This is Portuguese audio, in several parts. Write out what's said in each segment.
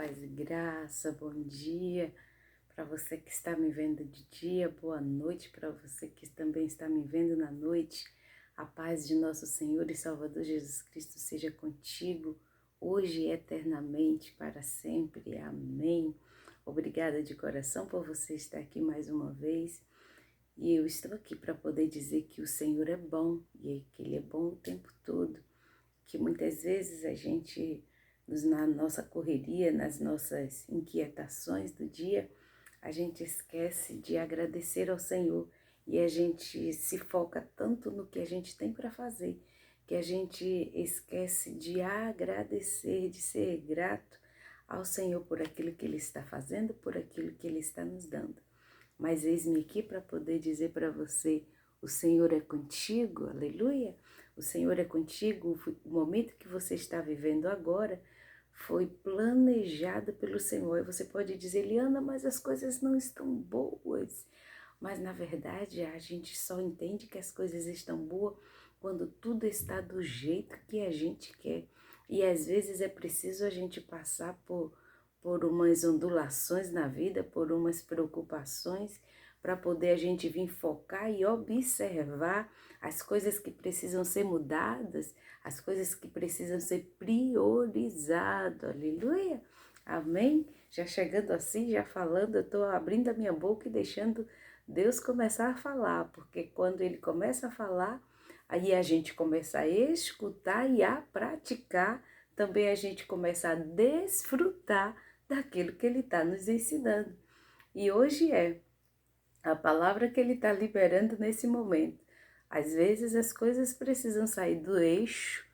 paz e graça, bom dia para você que está me vendo de dia, boa noite para você que também está me vendo na noite. A paz de nosso Senhor e Salvador Jesus Cristo seja contigo, hoje e eternamente, para sempre. Amém. Obrigada de coração por você estar aqui mais uma vez. E eu estou aqui para poder dizer que o Senhor é bom e que Ele é bom o tempo todo. Que muitas vezes a gente, na nossa correria, nas nossas inquietações do dia, a gente esquece de agradecer ao Senhor e a gente se foca tanto no que a gente tem para fazer, que a gente esquece de agradecer, de ser grato ao Senhor por aquilo que Ele está fazendo, por aquilo que Ele está nos dando. Mas eis-me aqui para poder dizer para você, o Senhor é contigo, aleluia. O Senhor é contigo, o momento que você está vivendo agora foi planejado pelo Senhor. E você pode dizer, Eliana, mas as coisas não estão boas. Mas na verdade a gente só entende que as coisas estão boas quando tudo está do jeito que a gente quer. E às vezes é preciso a gente passar por umas ondulações na vida, por umas preocupações, para poder a gente vir focar e observar as coisas que precisam ser mudadas, as coisas que precisam ser priorizadas. Aleluia! Amém? Já chegando assim, já falando, eu estou abrindo a minha boca e deixando Deus começar a falar, porque quando Ele começa a falar, aí a gente começa a escutar e a praticar, também a gente começa a desfrutar daquilo que Ele está nos ensinando. E hoje é a palavra que Ele está liberando nesse momento. Às vezes as coisas precisam sair do eixo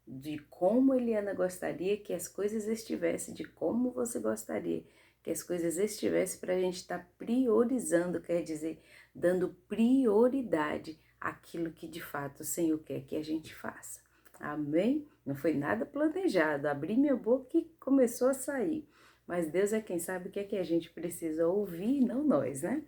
de como Eliana gostaria que as coisas estivessem, de como você gostaria que as coisas estivessem, para a gente estar priorizando, quer dizer, dando prioridade àquilo que de fato o Senhor quer que a gente faça. Amém? Não foi nada planejado, abri minha boca e começou a sair. Mas Deus é quem sabe o que é que a gente precisa ouvir, não nós, né?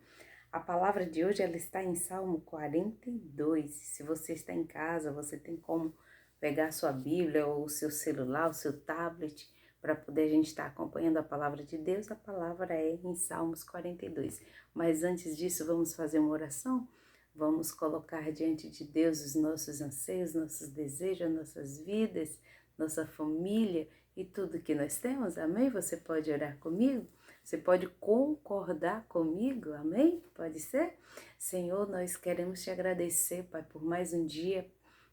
A palavra de hoje ela está em Salmo 42. Se você está em casa, você tem como pegar a sua Bíblia ou o seu celular, o seu tablet, para poder a gente estar acompanhando a palavra de Deus. A palavra é em Salmos 42. Mas antes disso, vamos fazer uma oração? Vamos colocar diante de Deus os nossos anseios, nossos desejos, nossas vidas, nossa família e tudo que nós temos. Amém? Você pode orar comigo? Você pode concordar comigo, amém? Pode ser? Senhor, nós queremos te agradecer, Pai, por mais um dia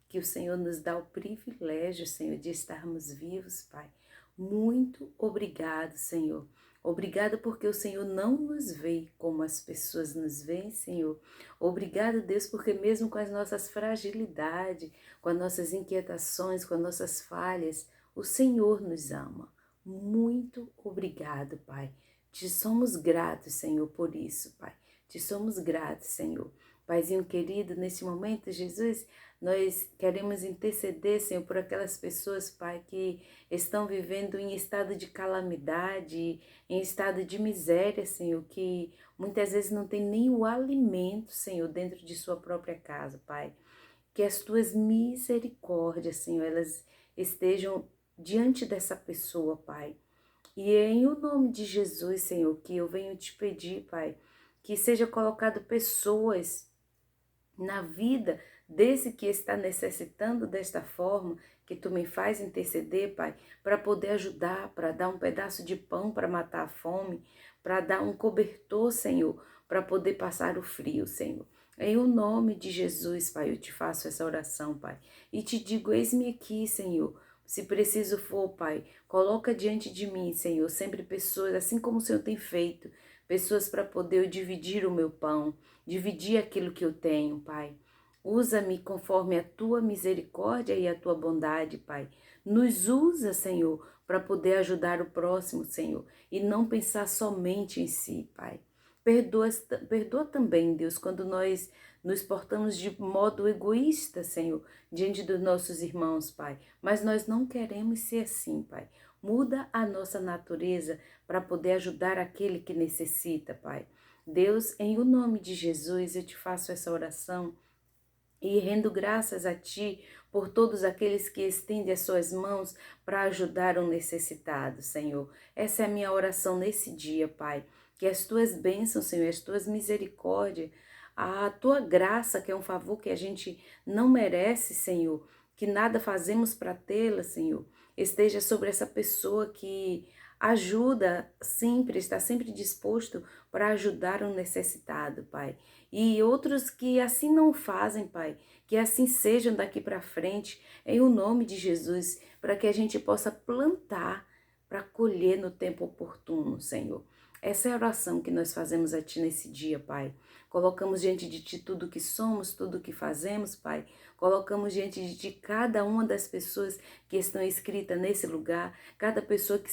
que o Senhor nos dá o privilégio, Senhor, de estarmos vivos, Pai. Muito obrigado, Senhor. Obrigado porque o Senhor não nos vê como as pessoas nos veem, Senhor. Obrigado, Deus, porque mesmo com as nossas fragilidades, com as nossas inquietações, com as nossas falhas, o Senhor nos ama. Muito obrigado, Pai. Te somos gratos, Senhor, por isso, Pai. Te somos gratos, Senhor. Paizinho querido, nesse momento, Jesus, nós queremos interceder, Senhor, por aquelas pessoas, Pai, que estão vivendo em estado de calamidade, em estado de miséria, Senhor, que muitas vezes não tem nem o alimento, Senhor, dentro de sua própria casa, Pai. Que as tuas misericórdias, Senhor, elas estejam diante dessa pessoa, Pai. E é em o nome de Jesus, Senhor, que eu venho te pedir, Pai, que seja colocado pessoas na vida desse que está necessitando desta forma, que tu me faz interceder, Pai, para poder ajudar, para dar um pedaço de pão para matar a fome, para dar um cobertor, Senhor, para poder passar o frio, Senhor. Em o nome de Jesus, Pai, eu te faço essa oração, Pai, e te digo, eis-me aqui, Senhor. Se preciso for, Pai, coloca diante de mim, Senhor, sempre pessoas, assim como o Senhor tem feito, pessoas para poder eu dividir o meu pão, dividir aquilo que eu tenho, Pai. Usa-me conforme a tua misericórdia e a tua bondade, Pai. Nos usa, Senhor, para poder ajudar o próximo, Senhor, e não pensar somente em si, Pai. Perdoa também, Deus, quando nós nos portamos de modo egoísta, Senhor, diante dos nossos irmãos, Pai. Mas nós não queremos ser assim, Pai. Muda a nossa natureza para poder ajudar aquele que necessita, Pai. Deus, em o nome de Jesus, eu te faço essa oração e rendo graças a Ti por todos aqueles que estendem as suas mãos para ajudar o necessitado, Senhor. Essa é a minha oração nesse dia, Pai. Que as tuas bênçãos, Senhor, as tuas misericórdias, a tua graça, que é um favor que a gente não merece, Senhor, que nada fazemos para tê-la, Senhor, esteja sobre essa pessoa que ajuda sempre, está sempre disposto para ajudar o necessitado, Pai. E outros que assim não fazem, Pai, que assim sejam daqui para frente, em o nome de Jesus, para que a gente possa plantar para colher no tempo oportuno, Senhor. Essa é a oração que nós fazemos a Ti nesse dia, Pai. Colocamos diante de Ti tudo que somos, tudo que fazemos, Pai. Colocamos diante de Ti cada uma das pessoas que estão escritas nesse lugar, cada pessoa que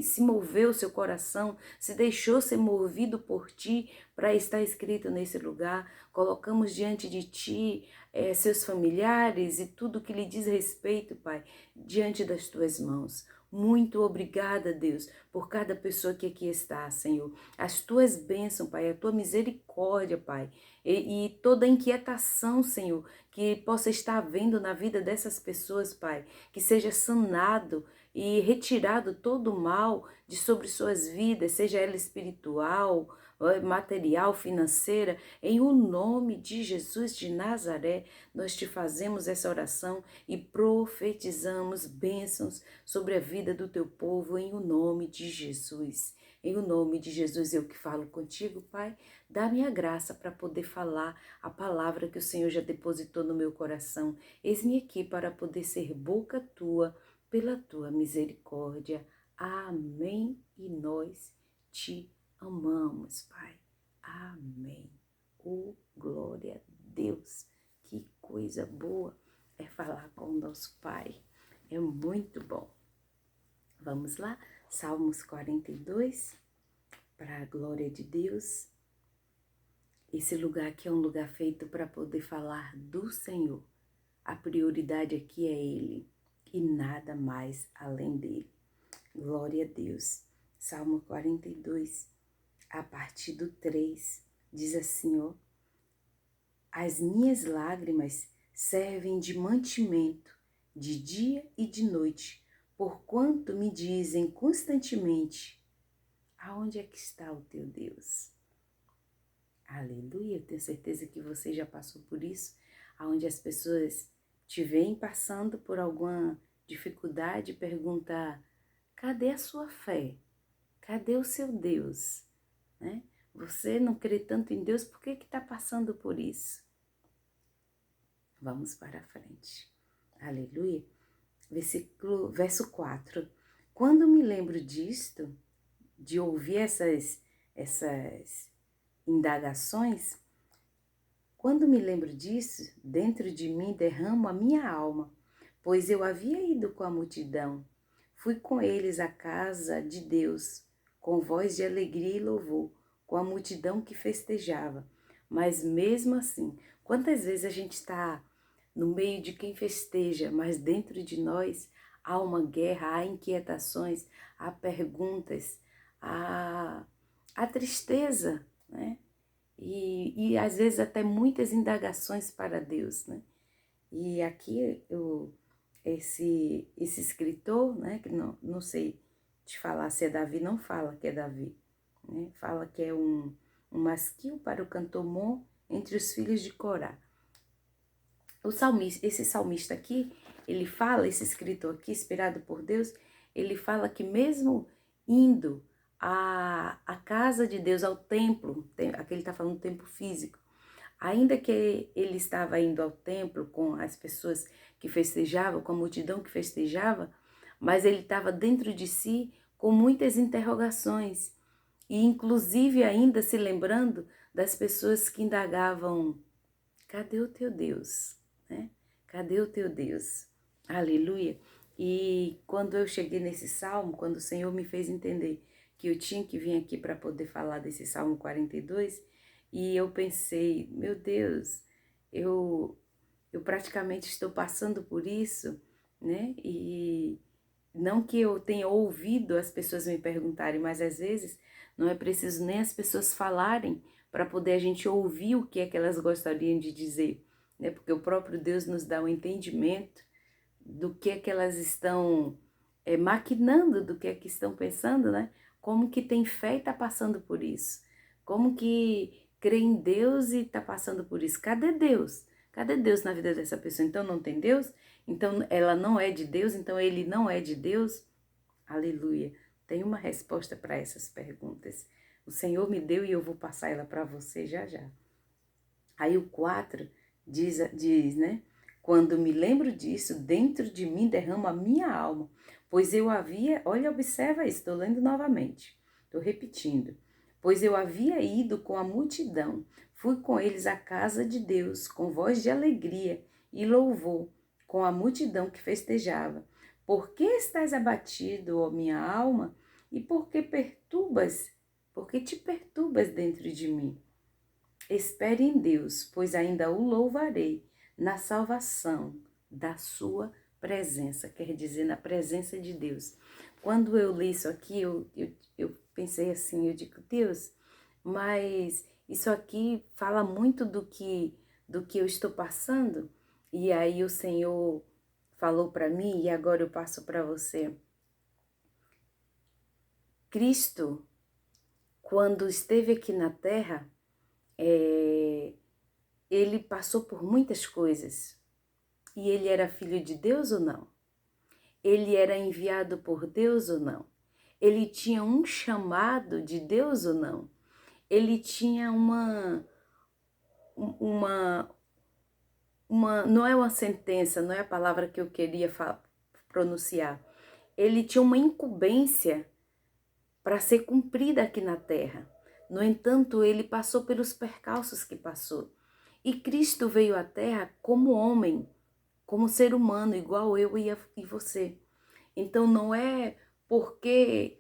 se moveu o seu coração, se deixou ser movido por Ti para estar escrito nesse lugar. Colocamos diante de Ti seus familiares e tudo que lhe diz respeito, Pai, diante das Tuas mãos. Muito obrigada, Deus, por cada pessoa que aqui está, Senhor. As tuas bênçãos, Pai, a tua misericórdia, Pai, e toda inquietação, Senhor, que possa estar havendo na vida dessas pessoas, Pai, que seja sanado e retirado todo o mal de sobre suas vidas, seja ela espiritual, material, financeira, em o nome de Jesus de Nazaré, nós te fazemos essa oração e profetizamos bênçãos sobre a vida do teu povo em o nome de Jesus. Em o nome de Jesus eu que falo contigo, Pai, dá-me a graça para poder falar a palavra que o Senhor já depositou no meu coração. Eis-me aqui para poder ser boca tua pela tua misericórdia. Amém. E nós te amamos, Pai. Amém. Oh, glória a Deus. Que coisa boa é falar com o nosso Pai. É muito bom. Vamos lá? Salmos 42, para a glória de Deus. Esse lugar aqui é um lugar feito para poder falar do Senhor. A prioridade aqui é Ele e nada mais além dele. Glória a Deus. Salmo 42, a partir do 3, diz assim, ó. As minhas lágrimas servem de mantimento, de dia e de noite, porquanto me dizem constantemente, aonde é que está o teu Deus? Aleluia, eu tenho certeza que você já passou por isso, aonde as pessoas te veem passando por alguma dificuldade e perguntam, cadê a sua fé? Cadê o seu Deus? Né? Você não crê tanto em Deus, por que está passando por isso? Vamos para a frente. Aleluia. Verso 4. Quando me lembro disto, de ouvir essas indagações, quando me lembro disso, dentro de mim derramo a minha alma, pois eu havia ido com a multidão, fui com eles à casa de Deus, com voz de alegria e louvor, com a multidão que festejava. Mas mesmo assim, quantas vezes a gente está no meio de quem festeja, mas dentro de nós há uma guerra, há inquietações, há perguntas, há tristeza, né? E às vezes até muitas indagações para Deus, né? E aqui esse escritor, né, que não sei te falar se é Davi, não fala que é Davi, né? Fala que é um masquil para o cantor Mon entre os filhos de Corá. Esse salmista aqui, ele fala, esse escritor aqui, inspirado por Deus, ele fala que mesmo indo à casa de Deus, ao templo, aqui ele está falando do templo físico, ainda que ele estava indo ao templo com as pessoas que festejavam, com a multidão que festejava, mas ele estava dentro de si com muitas interrogações, e inclusive ainda se lembrando das pessoas que indagavam, cadê o teu Deus? Né? Cadê o teu Deus? Aleluia! E quando eu cheguei nesse salmo, quando o Senhor me fez entender que eu tinha que vir aqui para poder falar desse Salmo 42, e eu pensei, meu Deus, eu praticamente estou passando por isso, né? E não que eu tenha ouvido as pessoas me perguntarem, mas às vezes não é preciso nem as pessoas falarem para poder a gente ouvir o que é que elas gostariam de dizer. né? Porque o próprio Deus nos dá o entendimento do que é que elas estão maquinando, do que é que estão pensando, né? Como que tem fé e está passando por isso? Como que crê em Deus e está passando por isso? Cadê Deus? Cadê Deus na vida dessa pessoa? Então não tem Deus? Então ela não é de Deus? Então ele não é de Deus? Aleluia. Tem uma resposta para essas perguntas. O Senhor me deu e eu vou passar ela para você já já. Aí o 4 diz, né? Quando me lembro disso, dentro de mim derrama a minha alma, pois eu havia, olha, observa isso, estou lendo novamente, estou repetindo. Pois eu havia ido com a multidão, fui com eles à casa de Deus, com voz de alegria e louvor, com a multidão que festejava. Por que estás abatido, ó minha alma? E por que te perturbas dentro de mim? Espere em Deus, pois ainda o louvarei na salvação da sua presença, quer dizer, na presença de Deus. Quando eu li isso aqui, eu pensei assim, eu digo, Deus, mas isso aqui fala muito do que eu estou passando, e aí o Senhor falou para mim, e agora eu passo para você. Cristo, quando esteve aqui na terra, ele passou por muitas coisas. E ele era filho de Deus ou não? Ele era enviado por Deus ou não? Ele tinha um chamado de Deus ou não? Ele tinha uma não é uma sentença, não é a palavra que eu queria pronunciar. Ele tinha uma incumbência para ser cumprida aqui na terra. No entanto, ele passou pelos percalços que passou. E Cristo veio à terra como homem, como ser humano, igual eu e você. Então não é porque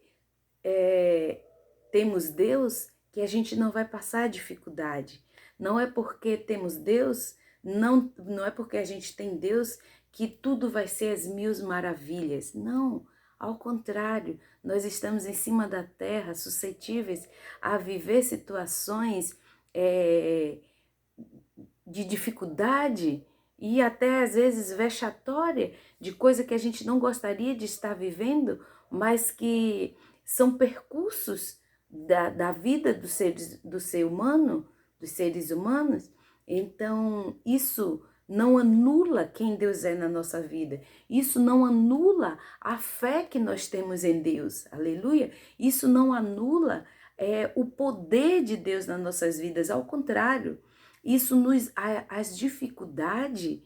temos Deus que a gente não vai passar dificuldade. Não é porque temos Deus, não é porque a gente tem Deus que tudo vai ser as mil maravilhas. Não, ao contrário, nós estamos em cima da terra, suscetíveis a viver situações de dificuldade e até às vezes vexatória, de coisa que a gente não gostaria de estar vivendo, mas que são percursos da vida do ser humano, dos seres humanos. Então, isso não anula quem Deus é na nossa vida. Isso não anula a fé que nós temos em Deus. Aleluia! Isso não anula o poder de Deus nas nossas vidas. Ao contrário, isso as dificuldades,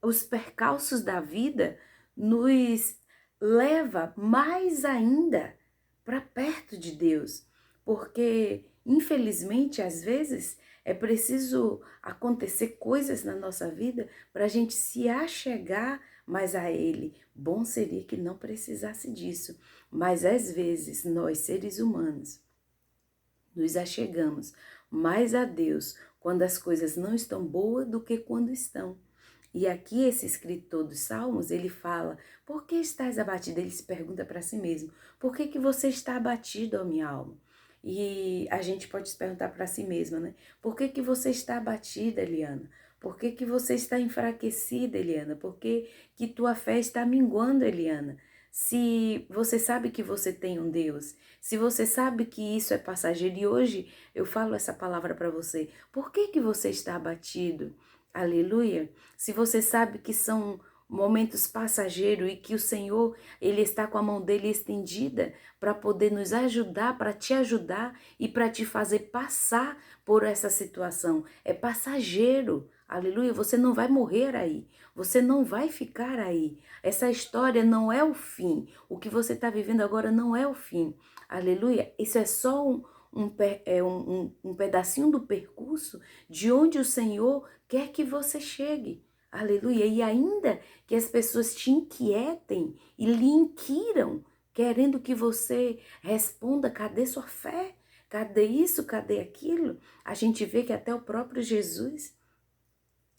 os percalços da vida nos leva mais ainda para perto de Deus, porque infelizmente às vezes é preciso acontecer coisas na nossa vida para a gente se achegar mais a Ele. Bom seria que não precisasse disso, mas às vezes nós seres humanos nos achegamos mais a Deus quando as coisas não estão boas do que quando estão. E aqui esse escritor dos Salmos, ele fala, por que estás abatido? Ele se pergunta para si mesmo, por que você está abatido, ó minha alma? E a gente pode se perguntar para si mesma, né? Por que você está abatida, Eliana? Por que você está enfraquecida, Eliana? Por que tua fé está minguando, Eliana? Se você sabe que você tem um Deus, se você sabe que isso é passageiro, e hoje eu falo essa palavra para você, por que você está abatido? Aleluia! Se você sabe que são momentos passageiros e que o Senhor, Ele está com a mão dele estendida para poder nos ajudar, para te ajudar e para te fazer passar por essa situação. É passageiro. Aleluia! Você não vai morrer aí. Você não vai ficar aí. Essa história não é o fim. O que você está vivendo agora não é o fim. Aleluia! Isso é só um pedacinho do percurso de onde o Senhor quer que você chegue. Aleluia! E ainda que as pessoas te inquietem e lhe inquiram, querendo que você responda, cadê sua fé? Cadê isso? Cadê aquilo? A gente vê que até o próprio Jesus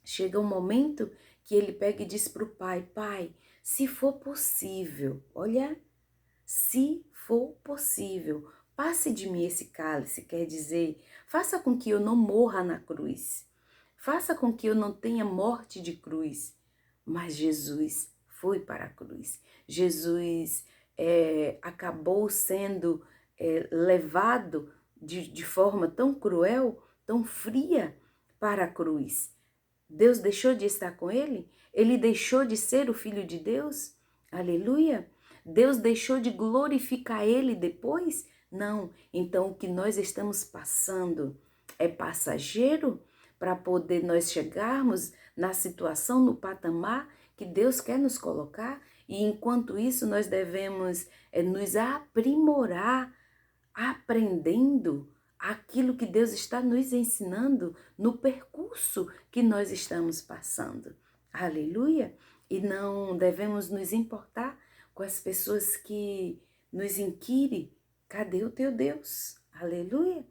chega um momento que ele pega e diz para o Pai, Pai, se for possível, olha, se for possível, passe de mim esse cálice, quer dizer, faça com que eu não morra na cruz. faça com que eu não tenha morte de cruz. Mas Jesus foi para a cruz. Jesus acabou sendo levado de forma tão cruel, tão fria para a cruz. Deus deixou de estar com ele? Ele deixou de ser o Filho de Deus? Aleluia! Deus deixou de glorificar ele depois? Não. Então o que nós estamos passando é passageiro para poder nós chegarmos na situação, no patamar que Deus quer nos colocar? E enquanto isso nós devemos nos aprimorar, aprendendo aquilo que Deus está nos ensinando no percurso que nós estamos passando. Aleluia! E não devemos nos importar com as pessoas que nos inquirem: cadê o teu Deus? Aleluia!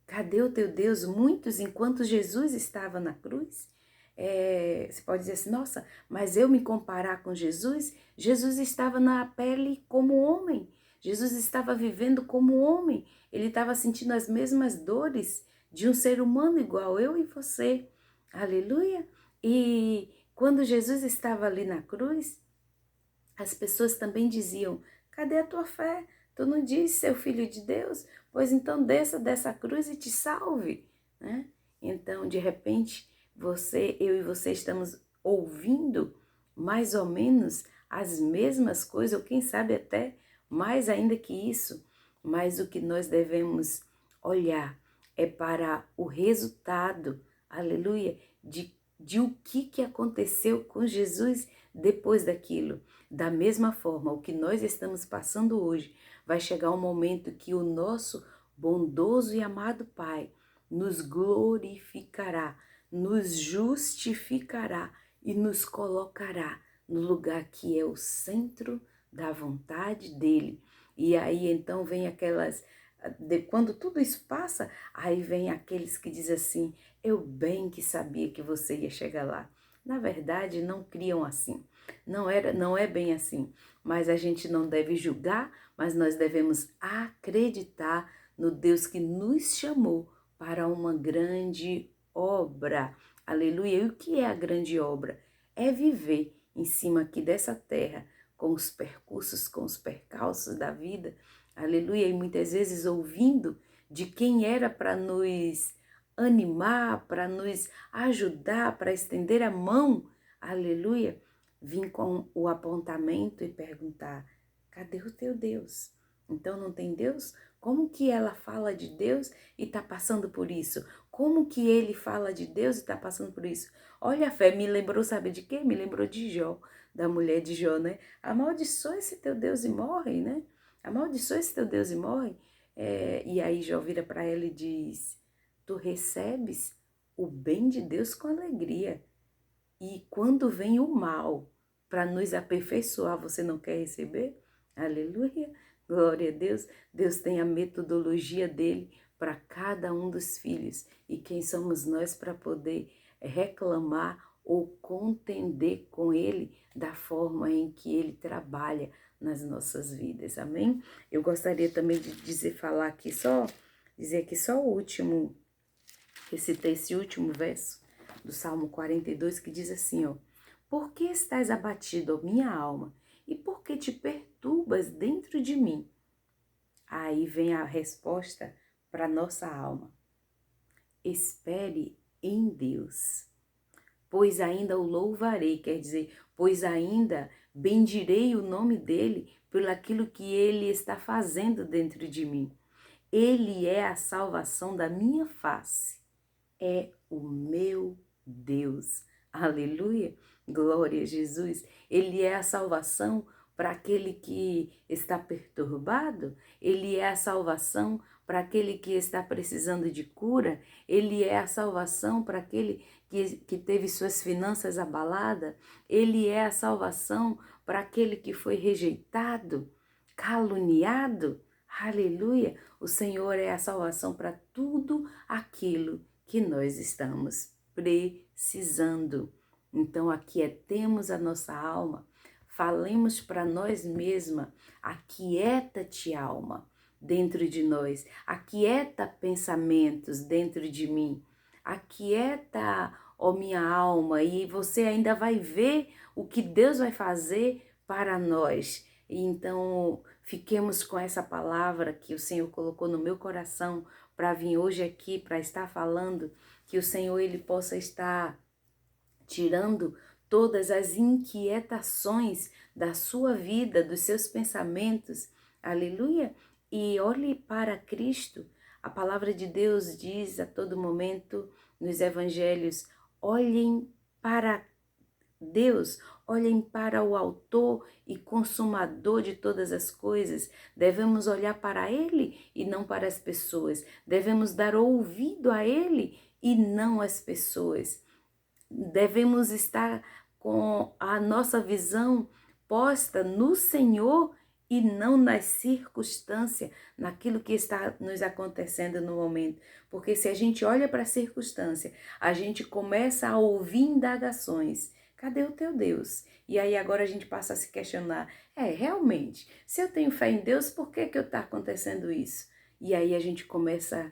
Cadê o teu Deus? Muitos, enquanto Jesus estava na cruz, você pode dizer assim: nossa, mas eu me comparar com Jesus? Jesus estava na pele como homem. Jesus estava vivendo como homem. Ele estava sentindo as mesmas dores de um ser humano igual eu e você. Aleluia! E quando Jesus estava ali na cruz, as pessoas também diziam: cadê a tua fé? Tu não disse ser o filho de Deus? Pois então desça dessa cruz e te salve, né? Então, de repente, eu e você estamos ouvindo mais ou menos as mesmas coisas, ou quem sabe até mais ainda que isso. Mas o que nós devemos olhar é para o resultado, aleluia, de o que aconteceu com Jesus depois daquilo. Da mesma forma, o que nós estamos passando hoje, vai chegar um momento que o nosso bondoso e amado Pai nos glorificará, nos justificará e nos colocará no lugar que é o centro da vontade dele. E aí então vem quando tudo isso passa, aí vem aqueles que dizem assim: eu bem que sabia que você ia chegar lá. Na verdade, não criam assim. Não é bem assim. Mas a gente não deve julgar, mas nós devemos acreditar no Deus que nos chamou para uma grande obra. Aleluia! E o que é a grande obra? É viver em cima aqui dessa terra, com os percursos, com os percalços da vida. Aleluia! E muitas vezes ouvindo de quem era para nos animar, para nos ajudar, para estender a mão. Aleluia! Vim com o apontamento e perguntar: cadê o teu Deus? Então não tem Deus? Como que ela fala de Deus e está passando por isso? Como que ele fala de Deus e está passando por isso? Olha, a fé me lembrou, sabe de quê? Me lembrou de Jó, da mulher de Jó, né? Amaldiçoa esse teu Deus e morre, né? Amaldiçoa esse teu Deus e morre. E aí Jó vira para ela e diz: tu recebes o bem de Deus com alegria. E quando vem o mal para nos aperfeiçoar, você não quer receber? Aleluia! Glória a Deus! Deus tem a metodologia dele para cada um dos filhos. E quem somos nós para poder reclamar ou contender com ele da forma em que ele trabalha nas nossas vidas? Amém? Eu gostaria também de dizer aqui só o último, recitar esse último verso do Salmo 42, que diz assim, ó: por que estás abatido, ó minha alma, e por que te perturbas dentro de mim? Aí vem a resposta para nossa alma: espere em Deus, pois ainda o louvarei, quer dizer, pois ainda bendirei o nome dele por aquilo que ele está fazendo dentro de mim. Ele é a salvação da minha face, é o meu Deus. Aleluia! Glória a Jesus! Ele é a salvação para aquele que está perturbado, ele é a salvação para aquele que está precisando de cura, ele é a salvação para aquele que teve suas finanças abaladas, ele é a salvação para aquele que foi rejeitado, caluniado. Aleluia! O Senhor é a salvação para tudo aquilo que nós estamos precisando. Então, aquietemos a nossa alma, falemos para nós mesmas: aquieta-te, alma, dentro de nós, aquieta pensamentos dentro de mim, aquieta ó minha alma, e você ainda vai ver o que Deus vai fazer para nós. Então, fiquemos com essa palavra que o Senhor colocou no meu coração para vir hoje aqui, para estar falando, que o Senhor ele possa estar tirando todas as inquietações da sua vida, dos seus pensamentos. Aleluia! E olhe para Cristo. A palavra de Deus diz a todo momento nos evangelhos: olhem para Deus, olhem para o autor e consumador de todas as coisas. Devemos olhar para Ele e não para as pessoas. Devemos dar ouvido a Ele e não às pessoas. Devemos estar com a nossa visão posta no Senhor e não nas circunstâncias, naquilo que está nos acontecendo no momento. Porque se a gente olha para a circunstância, a gente começa a ouvir indagações. Cadê o teu Deus? E aí agora a gente passa a se questionar, realmente, se eu tenho fé em Deus, por que está acontecendo isso? E aí a gente começa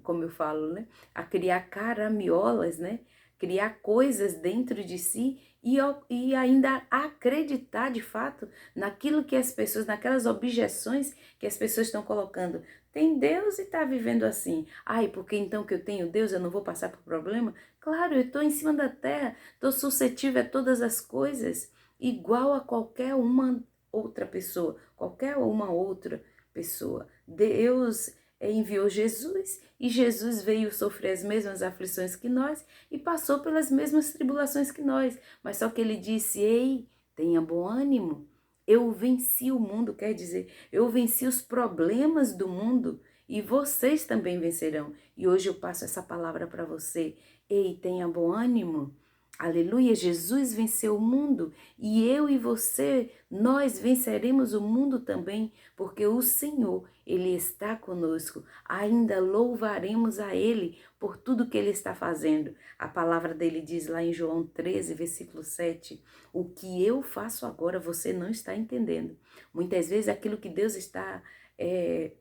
como eu falo, né? A criar caramiolas, né? Criar coisas dentro de si e ainda acreditar de fato naquilo que as pessoas, naquelas objeções que as pessoas estão colocando. Tem Deus e está vivendo assim. Ai, porque então que eu tenho Deus eu não vou passar por problema? Claro, eu estou em cima da terra, estou suscetível a todas as coisas, igual a qualquer uma outra pessoa, qualquer uma outra pessoa. Deus enviou Jesus e Jesus veio sofrer as mesmas aflições que nós e passou pelas mesmas tribulações que nós. Mas só que ele disse, ei, tenha bom ânimo. Eu venci o mundo, quer dizer, eu venci os problemas do mundo e vocês também vencerão. E hoje eu passo essa palavra para você. Ei, tenha bom ânimo. Aleluia, Jesus venceu o mundo e eu e você, nós venceremos o mundo também, porque o Senhor, Ele está conosco. Ainda louvaremos a Ele por tudo que Ele está fazendo. A palavra dele diz lá em João 13, versículo 7, o que eu faço agora você não está entendendo. Muitas vezes aquilo que Deus está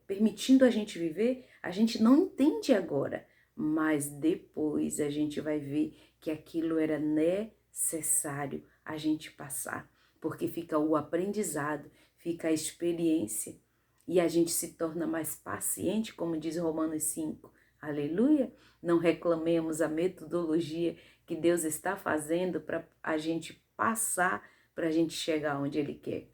permitindo a gente viver, a gente não entende agora, mas depois a gente vai ver que aquilo era necessário a gente passar, porque fica o aprendizado, fica a experiência e a gente se torna mais paciente, como diz Romanos 5. Aleluia! Não reclamemos a metodologia que Deus está fazendo para a gente passar, para a gente chegar onde Ele quer.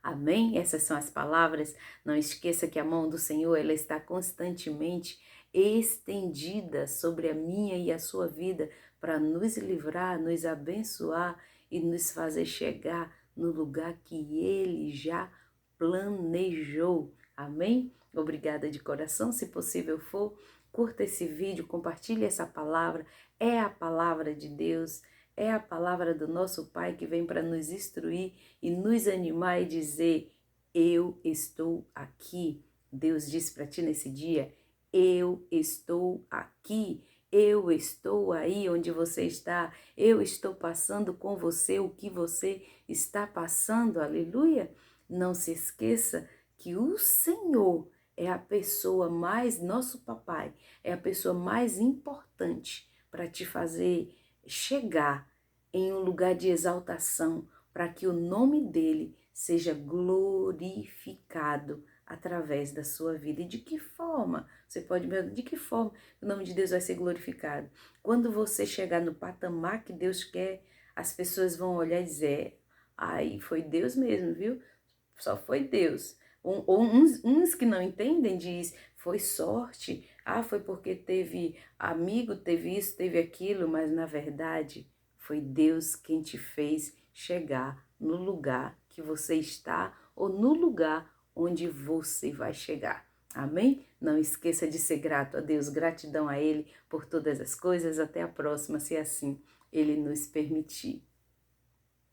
Amém? Essas são as palavras. Não esqueça que a mão do Senhor ela está constantemente estendida sobre a minha e a sua vida para nos livrar, nos abençoar e nos fazer chegar no lugar que Ele já planejou. Amém? Obrigada de coração. Se possível for, curta esse vídeo, compartilhe essa palavra. É a palavra de Deus. É a palavra do nosso Pai que vem para nos instruir e nos animar e dizer, eu estou aqui. Deus disse para ti nesse dia, eu estou aqui, eu estou aí onde você está, eu estou passando com você o que você está passando, aleluia. Não se esqueça que o Senhor é a pessoa mais, nosso papai, é a pessoa mais importante para te fazer chegar em um lugar de exaltação, para que o nome dele seja glorificado através da sua vida. E de que forma? Você pode me perguntar, de que forma o nome de Deus vai ser glorificado? Quando você chegar no patamar que Deus quer, as pessoas vão olhar e dizer, ai, foi Deus mesmo, viu? Só foi Deus. Uns que não entendem diz, foi sorte, foi porque teve amigo, teve isso, teve aquilo, mas na verdade foi Deus quem te fez chegar no lugar que você está ou no lugar onde você vai chegar. Amém? Não esqueça de ser grato a Deus, gratidão a Ele por todas as coisas. Até a próxima, se assim Ele nos permitir.